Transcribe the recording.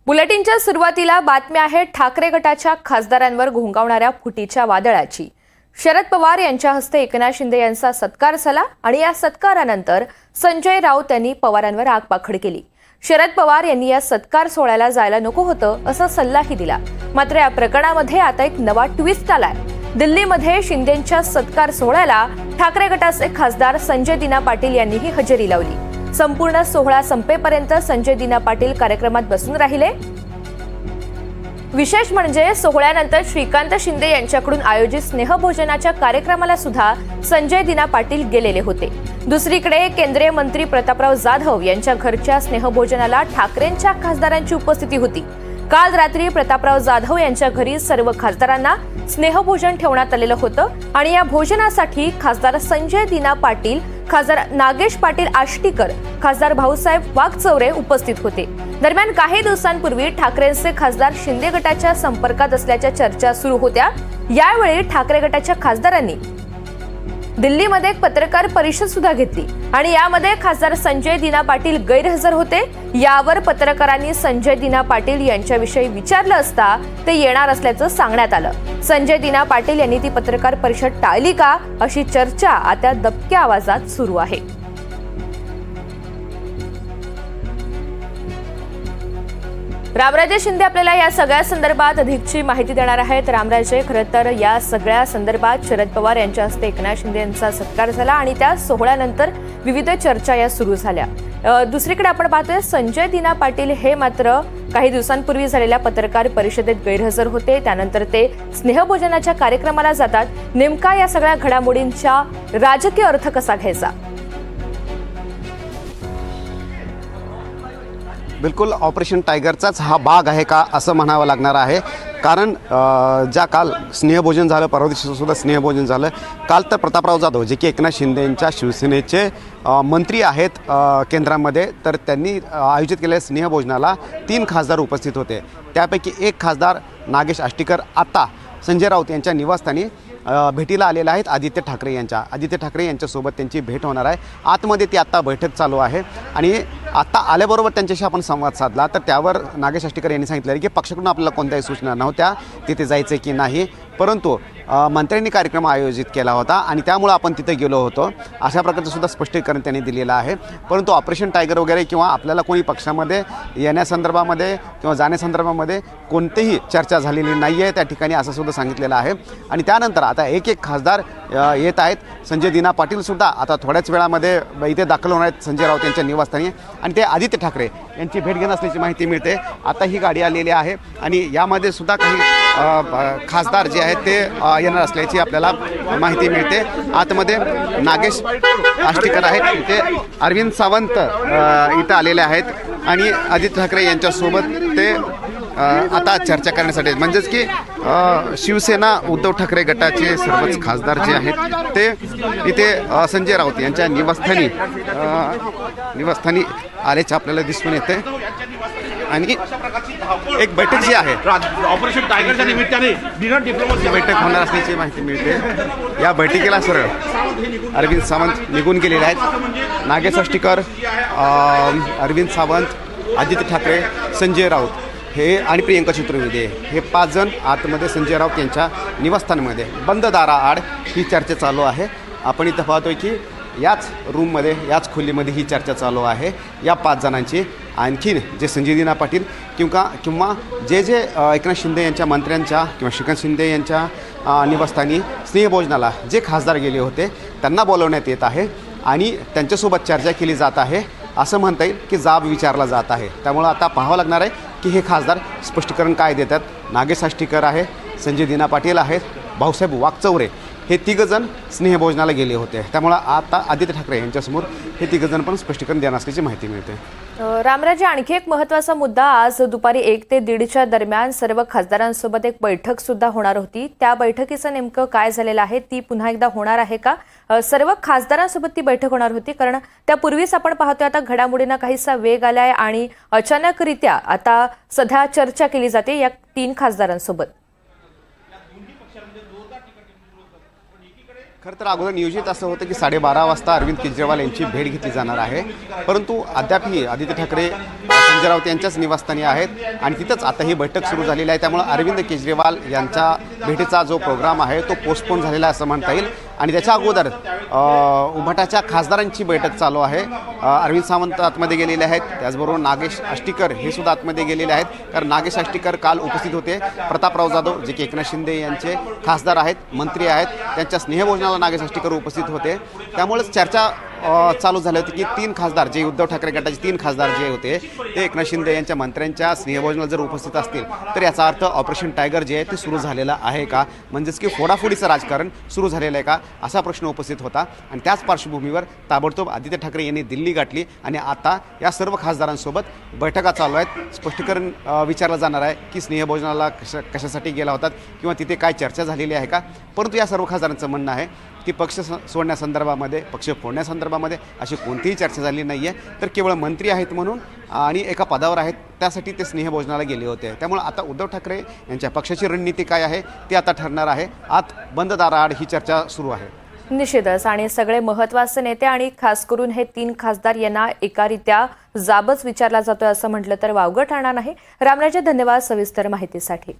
बुलेटिनच्या सुरुवातीला बातम्या आहे ठाकरे गटाच्या खासदारांवर घोंगावणाऱ्या फुटीच्या वादळाची। शरद पवार यांच्या हस्ते एकनाथ शिंदे यांचा सत्कार झाला आणि या सत्कारानंतर संजय राऊत यांनी पवारांवर आगपाखड केली। शरद पवार यांनी या सत्कार सोहळ्याला जायला नको होतं असा सल्लाही दिला। मात्र या प्रकरणामध्ये आता एक नवा ट्विस्ट आलाय। दिल्लीमध्ये शिंदेंच्या सत्कार सोहळ्याला ठाकरे गटाचे खासदार संजय दिना पाटील यांनीही हजेरी लावली। संपूर्ण सोहळा संपेपर्यंत संजय दिना पाटील कार्यक्रमात बसून राहिले। विशेष म्हणजे सोहळ्यानंतर श्रीकांत शिंदे यांच्याकडून आयोजित स्नेहभोजनाच्या कार्यक्रमाला सुद्धा संजय दिना पाटील गेलेले होते। दुसरीकडे केंद्रीय मंत्री प्रतापराव जाधव यांच्या घरच्या स्नेहभोजनाला ठाकरेंच्या खासदारांची उपस्थिती होती। काल रात्री प्रतापराव जाधव यांच्या घरी सर्व खासदारांना स्नेहभोजन ठेवण्यात आलेलं होतं आणि या भोजनासाठी खासदार संजय दिना पाटील, खासदार नागेश पाटील आष्टीकर, खासदार भाऊसाहेब वाघचौरे उपस्थित होते। दरम्यान काही दिवसांपूर्वी ठाकरेंचे खासदार शिंदे गटाच्या संपर्कात असल्याच्या चर्चा सुरू होत्या। यावेळी ठाकरे गटाच्या खासदारांनी दिल्लीमध्ये एक पत्रकार परिषद सुद्धा घेतली आणि यामध्ये खासदार संजय दिना पाटील गैरहजर होते। यावर पत्रकारांनी संजय दिना पाटील यांच्याविषयी विचारलं असता ते येणार असल्याचं सांगण्यात आलं। संजय दिना पाटील यांनी ती पत्रकार परिषद टाळली का अशी चर्चा आता दबक्या आवाजात सुरू आहे। रामराजे शिंदे आपल्याला या सगळ्या संदर्भात अधिकची माहिती देणार आहेत। रामराजे, खरं तर या सगळ्या संदर्भात शरद पवार यांच्या हस्ते एकनाथ शिंदे यांचा सत्कार झाला आणि त्या सोहळ्यानंतर विविध चर्चा या सुरू झाल्या। दुसरीकडे आपण पाहतोय संजय दिना पाटील हे मात्र काही दिवसांपूर्वी झालेल्या पत्रकार परिषदेत गैरहजर होते। त्यानंतर ते स्नेहभोजनाच्या कार्यक्रमाला जातात। नेमका या सगळ्या घडामोडींचा राजकीय अर्थ कसा घ्यायचा? बिलकुल ऑपरेशन टायगरचाच हा भाग आहे का असं म्हणावं लागणार आहे। कारण ज्या काल स्नेहभोजन झालं, परवा दिवशी सुद्धा स्नेहभोजन झालं। काल तर प्रतापराव जाधव जे की एकनाथ शिंदेंच्या शिवसेनेचे मंत्री आहेत केंद्रामध्ये, तर त्यांनी आयोजित केलेल्या स्नेहभोजनाला 3 खासदार उपस्थित होते। त्यापैकी एक खासदार नागेश आष्टीकर आता संजय राऊत यांच्या निवासस्थानी भेटीला आलेला आहेत आदित्य ठाकरे यांच्यासोबत त्यांची भेट होणार आहे। आतमध्ये ती आत्ता बैठक चालू आहे आणि आता आल्याबरोबर त्यांच्याशी आपण संवाद साधला तर त्यावर नागेश आष्टीकर यांनी सांगितलं की पक्षाकडून आपल्याला कोणत्याही सूचना नव्हत्या तिथे जायचे की नाही, परंतु मंत्र्यांनी कार्यक्रम आयोजित केला होता आणि त्यामुळे आपण तिथे गेलो होतो, अशा प्रकारचं सुद्धा स्पष्टीकरण त्यांनी दिलेलं आहे। परंतु ऑपरेशन टायगर वगैरे किंवा आपल्याला कोणी पक्षामध्ये येण्यासंदर्भामध्ये किंवा जाण्यासंदर्भामध्ये कोणतीही चर्चा झालेली नाही आहे त्या ठिकाणी, असं सुद्धा सांगितलेलं आहे। आणि त्यानंतर आता एक खासदार येत आहेत। संजय दिना पाटीलसुद्धा आता थोड्याच वेळामध्ये इथे दाखल होणार आहेत संजय राऊत यांच्या निवासस्थानी आणि ते आदित्य ठाकरे यांची भेट घेणं असल्याची माहिती मिळते। आता ही गाडी आलेली आहे आणि यामध्ये सुद्धा काही खासदार जे आहेत ते येणार असल्याची आपल्याला माहिती मिळते। आतमध्ये नागेश आष्टीकर आहेत, ते अरविंद सावंत इथं आलेले आहेत आणि आदित्य ठाकरे यांच्यासोबत ते आता चर्चा करण्यासाठी, म्हणजेच की शिवसेना उद्धव ठाकरे गटाचे सर्वच खासदार जे आहेत ते इथे संजय राऊत यांच्या निवासस्थानी आल्याचे आपल्याला दिसून येते। आणि एक बैठक जी आहे ऑपरेशन टायगरच्या निमित्ताने डिनर डिप्लोमसी बैठक होणार असल्याची माहिती मिळते। या बैठकीला सरळ अरविंद सावंत निघून गेलेले आहेत। नागेश आष्टीकर, अरविंद सावंत, आदित्य ठाकरे, संजय राऊत हे आणि प्रियंका चतुर्वेदी हे 5 जण आतमध्ये संजय राऊत यांच्या निवासस्थानामध्ये बंद दाराआड ही चर्चा चालू आहे। आपण इथं पाहतोय की याच रूममध्ये, याच खोलीमध्ये ही चर्चा चालू आहे या 5 जणांची। आणखीन जे संजय दिना पाटील किंवा जे एकनाथ शिंदे यांच्या मंत्र्यांच्या किंवा श्रीकांत शिंदे यांच्या निवासस्थानी स्नेहभोजनाला जे खासदार गेले होते त्यांना बोलवण्यात येत आहे आणि त्यांच्यासोबत चर्चा केली जात आहे, असं म्हणता येईल की जाब विचारला जात आहे। त्यामुळं आता पाहावं लागणार आहे की हे खासदार स्पष्टीकरण काय देतात। नागेश आष्टीकर आहे, संजय दिना पाटील आहेत, भाऊसाहेब वाघचौरे हे 3 जण स्नेहभोजनाला गेले होते। त्यामुळं आता आदित्य ठाकरे यांच्यासमोर हे 3 जण पण स्पष्टीकरण देणार असल्याची माहिती मिळते। रामराजे, आणखी एक महत्त्वाचा मुद्दा, आज दुपारी 1 ते 1:30च्या दरम्यान सर्व खासदारांसोबत एक बैठक सुद्धा होणार होती। त्या बैठकीचं नेमकं काय झालेलं आहे? ती पुन्हा एकदा होणार आहे का? सर्व खासदारांसोबत ती बैठक होणार होती, कारण त्यापूर्वीच आपण पाहतोय आता घडामोडींना काहीसा वेग आलाय आणि अचानकरित्या आता सध्या चर्चा केली जाते या 3 खासदारांसोबत। खरं तर अगोदर नियोजित असं होतं की 12:30 वाजता अरविंद केजरीवाल यांची भेट घेतली जाणार आहे, परंतु अद्यापही आदित्य ठाकरे संजय राऊत यांच्याच निवासस्थानी आहेत आणि तिथंच आता ही बैठक सुरू झालेली आहे। त्यामुळे अरविंद केजरीवाल यांच्या भेटीचा जो प्रोग्राम आहे तो पोस्टपोन झालेला आहे असं म्हणता येईल। आणि त्याच्या अगोदर उभाटाच्या खासदारांची बैठक चालू आहे। अरविंद सावंत आतमध्ये गेलेले आहेत, त्याचबरोबर नागेश आष्टीकर हे सुद्धा आतमध्ये गेलेले आहेत, कारण नागेश आष्टीकर काल उपस्थित होते। प्रतापराव जाधव जे की एकनाथ शिंदे यांचे खासदार आहेत, मंत्री आहेत, त्यांच्या स्नेहभोजनाला नागेश आष्टीकर उपस्थित होते। त्यामुळेच चर्चा चालू झाली होती की 3 खासदार जे उद्धव ठाकरे गटाचे 3 खासदार जे होते ते एकनाथ शिंदे यांच्या मंत्र्यांच्या स्नेहभोजनाला जर उपस्थित असतील तर याचा अर्थ ऑपरेशन टायगर जे आहे ते सुरू झालेलं आहे का, म्हणजेच की फोडाफोडीचं राजकारण सुरू झालेलं आहे का असा प्रश्न उपस्थित होता। आणि त्याच पार्श्वभूमीवर ताबडतोब आदित्य ठाकरे यांनी दिल्ली गाठली आणि आता या सर्व खासदारांसोबत बैठका चालू आहेत। स्पष्टीकरण विचारलं जाणार आहे की स्नेहभोजनाला कशासाठी गेला होतात किंवा तिथे काय चर्चा झालेली आहे का। परंतु या सर्व खासदारांचं म्हणणं आहे की पक्ष सोडण्यासंदर्भामध्ये, पक्ष फोडण्यासंदर्भामध्ये अशी कोणतीही चर्चा झाली नाही आहे, तर केवळ मंत्री आहेत म्हणून आणि एका पदावर आहेत त्यासाठी ते स्नेहभोजनाला गेले होते। त्यामुळे आता उद्धव ठाकरे यांच्या पक्षाची रणनीती काय आहे ते आता ठरणार आहे। आत बंद दाराआड ही चर्चा सुरू आहे। निश्चितच, आणि सगळे महत्त्वाचे नेते आणि खास करून हे 3 खासदार यांना एकारित्या जाबच विचारला जातोय असं म्हटलं तर वावगं ठरणार नाही। रामराजे, धन्यवाद सविस्तर माहितीसाठी।